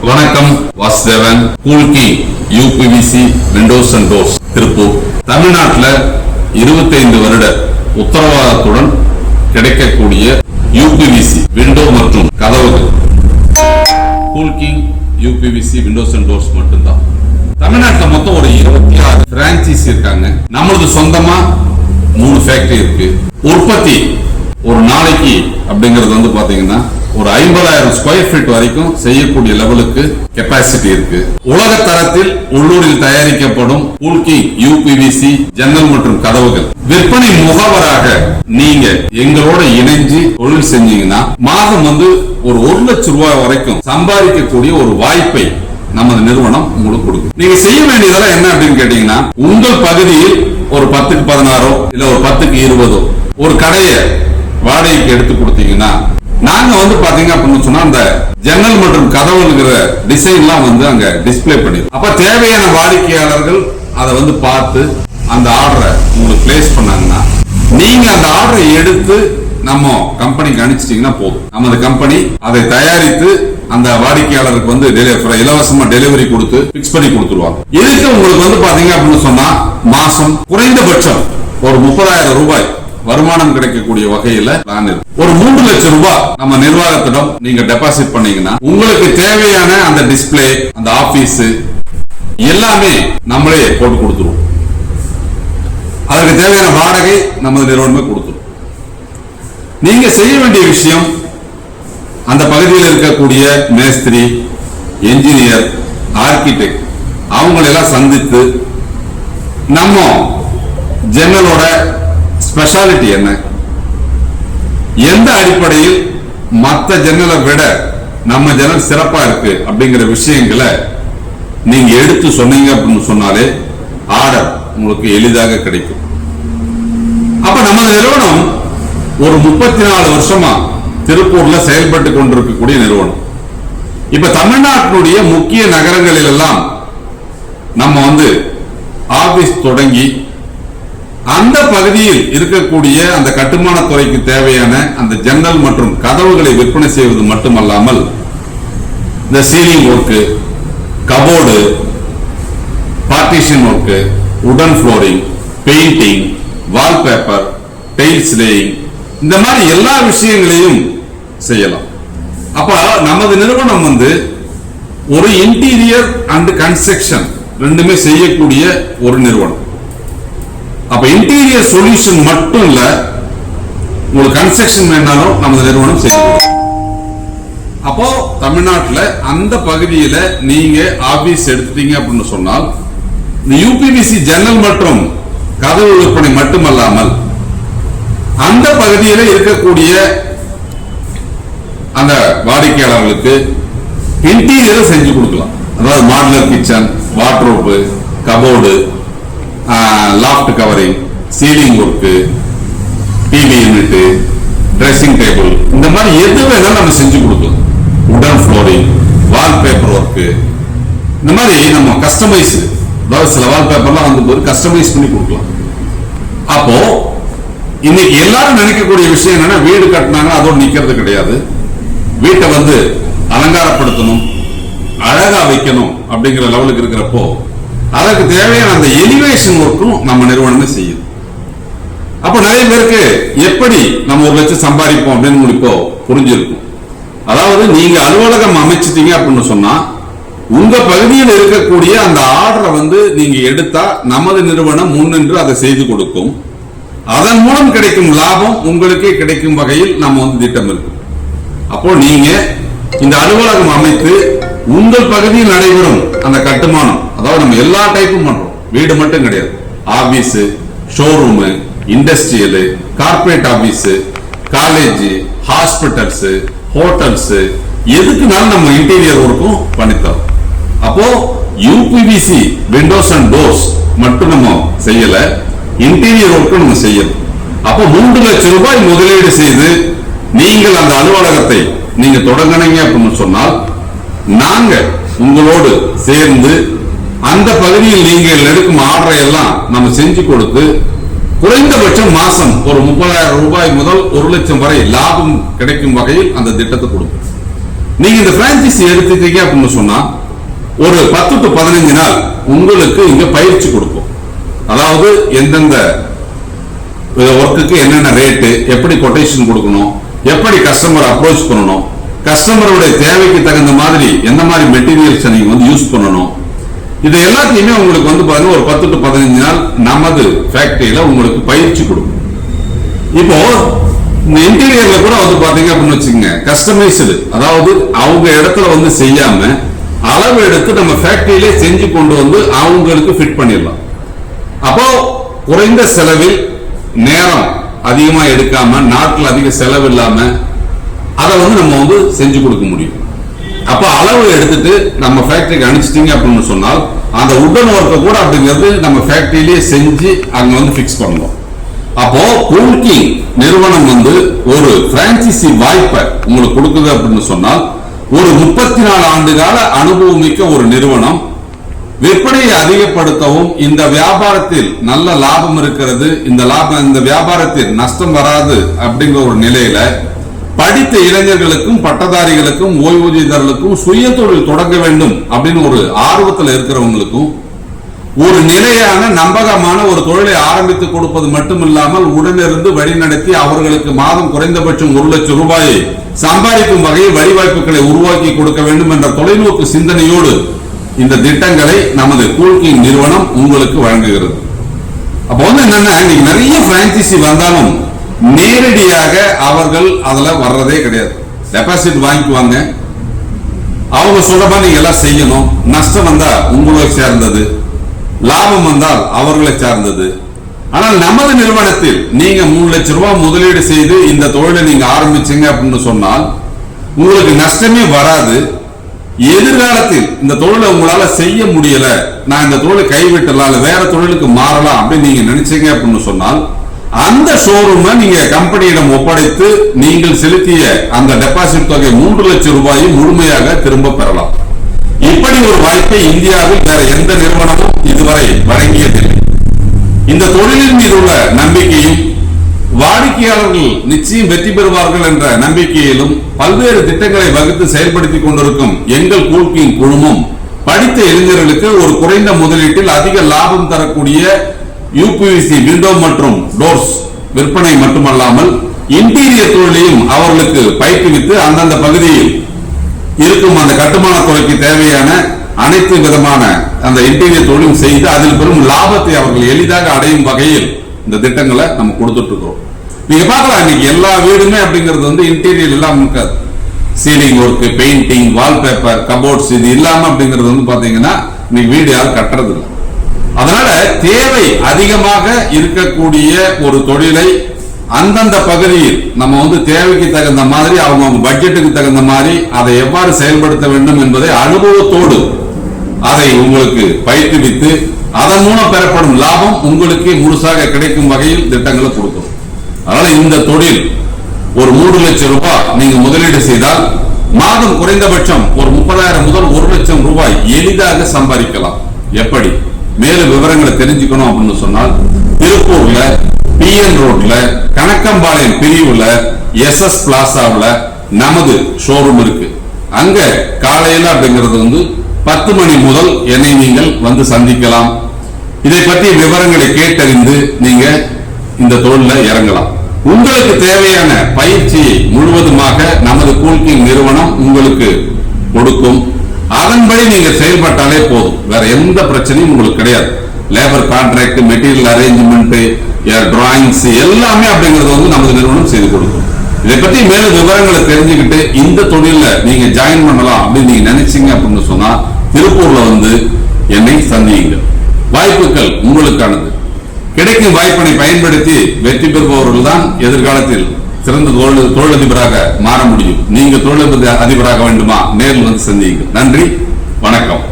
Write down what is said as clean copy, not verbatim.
வணக்கம். வாசுதேவன், கூல்கி UPVC windows and doors, Tiruppur. தமிழ்நாட்டில் 25 வருட உத்தரவாதத்துடன் கிடைக்கக்கூடிய யூபிவிசி விண்டோ மற்றும் கதவுகள் கூல்கி யூபிவிசி விண்டோஸ் அண்ட் டோர்ஸ் மட்டும்தான். தமிழ்நாட்டில் மொத்தம் ஒரு 26 பிரான்சைஸ் இருக்காங்க. நம்மளது சொந்தமா 3 ஃபேக்டரி இருக்கு. உற்பத்தி ஒரு நாளைக்கு அப்படிங்கிறது வந்து பாத்தீங்கன்னா ஒரு 50,000 ஸ்கொயர் ஃபீட் வரைக்கும் செய்யக்கூடிய லெவலுக்கு கெப்பாசிட்டி இருக்கு. உலக தரத்தில் உள்ளூரில் தயாரிக்கப்படும் கூல்கி யூபிவிசி ஜன்னல் மற்றும் கதவுகள் விற்பனை முகவராக நீங்க எங்களோட இணைஞ்சு தொழில் செஞ்சீங்கன்னா மாதம் வந்து ஒரு 1 லட்சம் ரூபாய் வரைக்கும் சம்பாதிக்கக்கூடிய ஒரு வாய்ப்பை நமது நிறுவனம் உங்களுக்கு கொடுக்கும். நீங்க செய்ய வேண்டியதெல்லாம் என்ன அப்படின்னு கேட்டீங்கன்னா, உங்கள் பகுதியில் ஒரு 10க்கு 16 இல்ல ஒரு 10க்கு 20 ஒரு கடையை வாடகைக்கு எடுத்து கொடுத்தீங்கன்னா, நாங்க வந்து பாத்தீங்க அப்படின்னு சொன்னா அந்த ஜன்னல் மற்றும் கதவுங்கிற டிசைன்லாம் வந்து அங்க டிஸ்பிளே பண்ணிடும். அப்ப தேவையான வாடிக்கையாளர்கள் அதை வந்து பார்த்து அந்த ஆர்டரை உங்களுக்கு பிளேஸ் பண்ணாங்கன்னா, நீங்க அந்த ஆர்டரை எடுத்து நம்ம கம்பெனிக்கு அனுப்பிச்சிட்டீங்கன்னா போதும். நமது கம்பெனி அதை தயாரித்து அந்த வாடிக்கையாளருக்கு வந்து இலவசமா டெலிவரி கொடுத்து பிக்ஸ் பண்ணி கொடுத்துருவாங்க. இதுக்கு உங்களுக்கு வந்து பாத்தீங்க அப்படின்னு சொன்னா மாசம் குறைந்தபட்சம் ஒரு 30,000 ரூபாய் வருமானம் கிடைக்கக்கூடிய வகையில பிளான் இருக்கு. ஒரு 3 லட்சம் ரூபாய் நம்ம நிர்வாகத்திடம் நீங்க டெபாசிட் பண்ணீங்கன்னா உங்களுக்கு தேவையான அந்த டிஸ்பிளே, அந்த ஆபீஸ் எல்லாமே நம்மளே போட்டு கொடுத்துருவோம். அதற்கு தேவையான வாடகை நமது நிறுவனமே கொடுத்துரும். நீங்க செய்ய வேண்டிய விஷயம், அந்த பகுதியில் இருக்கக்கூடிய மேஸ்திரி, என்ஜினியர், ஆர்கிடெக்ட் அவங்களெல்லாம் சந்தித்து நம்ம ஜன்னலோட ஸ்பெஷாலிட்டி என்ன, எந்த அடிப்படையில் மற்ற ஜன்னலை விட நம்ம ஜன்னல் சிறப்பா இருக்கு அப்படிங்கிற விஷயங்களை நீங்க எடுத்து சொன்னீங்க அப்படின்னு சொன்னாலே ஆர்டர் உங்களுக்கு எளிதாக கிடைக்கும். அப்ப நம்ம நிறுவனம் ஒரு 34 வருஷமா திருப்பூர்ல செயல்பட்டு கொண்டிருக்கக்கூடிய நிறுவனம். இப்ப தமிழ்நாட்டினுடைய முக்கிய நகரங்களில் எல்லாம் நம்ம வந்து ஆபீஸ் தொடங்கி அந்த பகுதியில் இருக்கக்கூடிய அந்த கட்டுமான துறைக்கு தேவையான அந்த ஜன்னல் மற்றும் கதவுகளை விற்பனை செய்வது மட்டுமல்லாமல் இந்த ceiling work, cupboard, partition work, உடன் flooring, painting, wallpaper, tiles laying, இந்த மாதிரி எல்லா விஷயங்களையும் செய்யலாம். அப்ப நமது நிறுவனம் வந்து ஒரு இன்டீரியர் அண்ட் கன்ஸ்ட்ரக்ஷன் ரெண்டுமே செய்யக்கூடிய ஒரு நிறுவனம். அப்ப இன்டீரியர் சொல்யூஷன் மட்டும் இல்ல, உங்களுக்கு கன்ஸ்ட்ரக்ஷன் வேணாலும் நமது நிறுவனம் செய்யும். அப்போ தமிழ்நாட்டில் அந்த பகுதியில நீங்க ஆபீஸ் எடுத்துட்டீங்க அப்படின்னு சொன்னால் இந்த யூபிவிசி ஜன்னல் மற்றும் கதவு விற்பனை மட்டுமல்லாமல் அந்த பகுதியில் இருக்கக்கூடிய அந்த வாடிக்கையாளர்களுக்கு இன்டீரியர் செஞ்சு கொடுக்கலாம். அதாவது modular kitchen, wardrobe, cupboard, loft covering, ceiling work, TV unit, dressing table, இந்த மாதிரி எது வேணாலும் நம்ம செஞ்சு கொடுக்கலாம். உடன் ஃப்ளோரிங், வால்பேப்பர் ஒர்க்கு, இந்த மாதிரி நம்ம கஸ்டமைஸ், அதாவது சில வால்பேப்பர்லாம் வந்து போது கஸ்டமைஸ் பண்ணி கொடுக்கலாம். அப்போ இன்னைக்கு எல்லாரும் நினைக்கக்கூடிய விஷயம் என்னன்னா, வீடு கட்டினாங்க அதோடு நிக்கிறது கிடையாது. வீட்டை வந்து அலங்காரப்படுத்தணும், அழகா வைக்கணும் அப்படிங்கிற லெவலுக்கு இருக்கிறப்போ அதற்கு தேவையான அந்த எலிவேஷன் ஒர்க்கும் நம்ம நிறுவனமே செய்யும். அப்ப நிறைய பேருக்கு எப்படி நம்ம 1 லட்சம் சம்பாதிப்போம் அப்படின்னு உங்களுக்கு புரிஞ்சிருக்கும். அதாவது நீங்க அலுவலகம் அமைச்சிட்டீங்க அப்படின்னு சொன்னா உங்க பகுதியில் இருக்கக்கூடிய அந்த ஆர்டரை வந்து நீங்க எடுத்தா நமது நிறுவனம் முன்னின்று அதை செய்து கொடுக்கும். அதன் மூலம் கிடைக்கும் லாபம் உங்களுக்கே கிடைக்கும் வகையில் நம்ம வந்து திட்டம் இருக்கு. அப்போ நீங்க இந்த அலுவலகம் அமைத்து உங்கள் பகுதியில் நடைபெறும் அந்த கட்டுமானம், அதாவது நம்ம எல்லா டைப்பும் பண்றோம், வீடு மட்டும் கிடையாது, office, showroom, industrial, corporate office, college, hospitals, hotels, எதுக்குனாலும் நம்ம இன்டீரியர் ஒர்க்கும் பண்ணித்தரோம். அப்போ யூபிவிசி விண்டோஸ் அண்ட் டோர்ஸ் மட்டும் நம்ம செய்யல, இன்டீரியர் ஒர்க்கும் நம்ம செய்யணும். அப்போ 3 லட்சம் ரூபாய் முதலீடு செய்து நீங்கள் அந்த அலுவலகத்தை நீங்க தொடங்கினீங்க அப்படின்னு சொன்னால் நாங்க உங்களோடு சேர்ந்து அந்த பகுதியில் நீங்கள் எடுக்கும் ஆர்டரை எல்லாம் நம்ம செஞ்சு கொடுத்து குறைந்தபட்சம் மாசம் ஒரு 30,000 ரூபாய் முதல் 1 லட்சம் வரை லாபம் கிடைக்கும் வகையில் அந்த திட்டத்தை கொடுக்கும். நீங்க இந்த பிரான்சைசி எடுத்துட்டீங்க அப்படின்னு சொன்னா ஒரு 10 to 15 நாள் உங்களுக்கு இங்க பயிற்சி கொடுக்கும். அதாவது எந்தெந்த ஒர்க்குக்கு என்னென்ன ரேட்டு, எப்படி கொட்டேஷன் கொடுக்கணும், எப்படி கஸ்டமர் அப்ரோச் பண்ணணும், கஸ்டமருடைய தேவைக்கு தகுந்த மாதிரி எந்த மாதிரி மெட்டீரியல்ஸ் நீங்க வந்து யூஸ் பண்ணணும், இது எல்லாத்தையுமே உங்களுக்கு வந்து பாருங்க ஒரு 10 to 15 நாள் நமது ஃபேக்டரியில உங்களுக்கு பயிற்சி கொடுக்கும். இப்போ இந்த இன்டீரியர்ல கூட வந்து பாத்தீங்க அப்படின்னு வச்சுக்கோங்க, கஸ்டமைஸ்டு, அதாவது அவங்க இடத்துல வந்து செய்யாம அளவு எடுத்து நம்ம ஃபேக்டரியிலே செஞ்சு கொண்டு வந்து அவங்களுக்கு ஃபிட் பண்ணிடலாம். அப்போ குறைந்த செலவில், நேரம் அதிகமா எடுக்காம, நாட்கள் அதிக செலவு இல்லாம அதை வந்து நம்ம வந்து செஞ்சு கொடுக்க முடியும். அப்ப அளவு எடுத்துட்டு நம்ம ஃபேக்டரிக்கு அனுப்பிச்சிட்டீங்க அப்படின்னு சொன்னால் அந்த உடன் ஒர்க்கை கூட அப்படிங்கிறது நம்ம ஃபேக்டரியிலேயே செஞ்சு அங்க வந்து பிக்ஸ் பண்ணலாம். அப்போ கூல்கிங் நிறுவனம் வந்து ஒரு பிரான்சைசி வாய்ப்பை உங்களுக்கு கொடுக்குது அப்படின்னு சொன்னால் ஒரு 34 ஆண்டு கால அனுபவமிக்க ஒரு நிறுவனம் விற்பனையை அதிகப்படுத்தவும், இந்த வியாபாரத்தில் நல்ல லாபம் இருக்கிறது, இந்த வியாபாரத்தில் நஷ்டம் வராது அப்படிங்கிற ஒரு நிலையில படித்த இளைஞர்களுக்கும் பட்டதாரிகளுக்கும் ஓய்வூதியர்களுக்கும் சுய தொழில் தொடங்க வேண்டும் அப்படின்னு ஒரு ஆர்வத்தில் இருக்கிறவங்களுக்கும் ஒரு நிலையான நம்பகமான ஒரு தொழிலை ஆரம்பித்து கொடுப்பது மட்டுமில்லாமல் உடனிருந்து வழிநடத்தி அவர்களுக்கு மாதம் குறைந்தபட்சம் 1 லட்சம் ரூபாயை சம்பாதிக்கும் வகையில் வழிவாய்ப்புகளை உருவாக்கி கொடுக்க வேண்டும் என்ற தொலைநோக்கு சிந்தனையோடு இந்த திட்டங்களை நமது கூல்கிங் நிறுவனம் உங்களுக்கு வழங்குகிறது. அப்போ வந்து என்னன்னா, இன்னைக்கு நிறைய பிரான்சைசி வந்தாலும் நேரடியாக அவர்கள் அதுல வர்றதே கிடையாது. டெபாசிட் வாங்கிக்குவாங்க, அவங்க சொல்றப்ப நீங்க எல்லாம் செய்யணும், நஷ்டம் வந்தா உங்களை சேர்ந்தது, லாபம் வந்தால் அவர்களை சார்ந்தது. ஆனால் நமது நிறுவனத்தில் நீங்க 3 லட்சம் ரூபாய் முதலீடு செய்து இந்த தொழிலை நீங்க ஆரம்பிச்சீங்க அப்படின்னு சொன்னால் உங்களுக்கு நஷ்டமே வராது. எதிர்காலத்தில் இந்த தொழிலை உங்களால செய்ய முடியல, நான் இந்த தொழிலை கைவிட்டலாம், வேற தொழிலுக்கு மாறலாம் அப்படின்னு நீங்க நினைச்சீங்க அப்படின்னு சொன்னால் அந்த ஷோரூமை நீங்க கம்பெனியிடம் ஒப்படைத்து நீங்கள் செலுத்திய அந்த டெபாசிட் தொகை 3 லட்சம் ரூபாயை முழுமையாக திரும்ப பெறலாம். இப்படி ஒரு வாய்ப்பை இந்தியாவில் வேற எந்த நிறுவனமும் இதுவரை வழங்கியதில்லை. இந்த தொழிலின் மீது உள்ள நம்பிக்கையும் வாடிக்கையாளர்கள் நிச்சயம் வெற்றி பெறுவார்கள் என்ற நம்பிக்கையிலும் பல்வேறு திட்டங்களை வகுத்து செயல்படுத்திக் கொண்டிருக்கும் எங்கள் கூல்கிங் குழுமம் படித்த இளைஞர்களுக்கு ஒரு குறைந்த முதலீட்டில் அதிக லாபம் தரக்கூடிய யூபிவிசி விண்டோ மற்றும் டோர்ஸ் விற்பனை மட்டுமல்லாமல் இன்டீரியர் தொழிலையும் அவர்களுக்கு பயிற்றுவித்து அந்தந்த பகுதியில் இருக்கும் அந்த கட்டுமான துறைக்கு தேவையான அனைத்து விதமான அந்த இன்டீரியர் தொழிலும் செய்து அதில் பெரும் லாபத்தை அவர்கள் எளிதாக அடையும் வகையில் இந்த திட்டங்களை நம்ம கொடுத்துட்டு இருக்கிறோம். நீங்க பார்க்கலாம், இன்னைக்கு எல்லா வீடுமே அப்படிங்கிறது வந்து இன்டீரியர் இல்லாம இருக்காது. Ceiling work, painting, wallpaper, cupboards இது இல்லாம அப்படிங்கிறது வந்து பாத்தீங்கன்னா இன்னைக்கு வீடு யாரும் கட்டுறது இல்லை. அதனால தேவை அதிகமாக இருக்கக்கூடிய ஒரு தொழிலை அந்தந்த பகுதியில் நம்ம வந்து தேவைக்கு தகுந்த மாதிரி அவங்க பட்ஜெட்டுக்கு தகுந்த மாதிரி அதை எவ்வாறு செயல்படுத்த வேண்டும் என்பதை அனுபவத்தோடு அதை உங்களுக்கு பயிற்றுவித்து அதன் மூலம் பெறப்படும் லாபம் உங்களுக்கு முழுசாக கிடைக்கும் வகையில் திட்டங்களை கொடுக்கும். அதனால இந்த தொழில் ஒரு 3 லட்சம் ரூபாய் நீங்க முதலீடு செய்தால் மாதம் குறைந்தபட்சம் ஒரு 30,000 முதல் 1 லட்சம் ரூபாய் எளிதாக சம்பாதிக்கலாம். எப்படி? மேலும் விவரங்களை தெரிஞ்சுக்கணும் அப்படின்னு சொன்னால் திருப்பூர்ல PN ரோட்ல கணக்கம்பாளையம் பிரிவுல SS பிளாசாவுல நமது ஷோரூம் இருக்கு. அங்க காலையில அப்படிங்கிறது வந்து 10 மணி முதல் என்னை நீங்கள் வந்து சந்திக்கலாம். இதை பற்றிய விவரங்களை கேட்டறிந்து நீங்க இந்த தொழில இறங்கலாம். உங்களுக்கு தேவையான பயிற்சியை முழுவதுமாக நமது கூல்கிங் நிறுவனம் உங்களுக்கு கொடுக்கும். அதன்படி நீங்க செயல்பட்டாலே போதும், வேற எந்த பிரச்சனையும் உங்களுக்கு கிடையாது. Labour contract, material arrangement, drawings எல்லாமே அப்படிங்கிறது வந்து நமது நிறுவனம் செய்து கொடுக்கும். இதை பற்றி மேலும் விவரங்களை தெரிஞ்சுக்கிட்டு இந்த தொழில நீங்க ஜாயின் பண்ணலாம் அப்படின்னு நீங்க நினைச்சீங்க அப்படின்னு சொன்னா திருப்பூர்ல வந்து என்னை சந்தியுங்க. வாய்ப்புகள் உங்களுக்கானது. கிடைக்கும் வாய்ப்பினை பயன்படுத்தி வெற்றி பெறுபவர்கள் தான் எதிர்காலத்தில் சிறந்த தொழிலதிபராக மாற முடியும். நீங்க தொழிலதிபராக வேண்டுமா? நேரில் வந்து சந்தியுங்கள். நன்றி, வணக்கம்.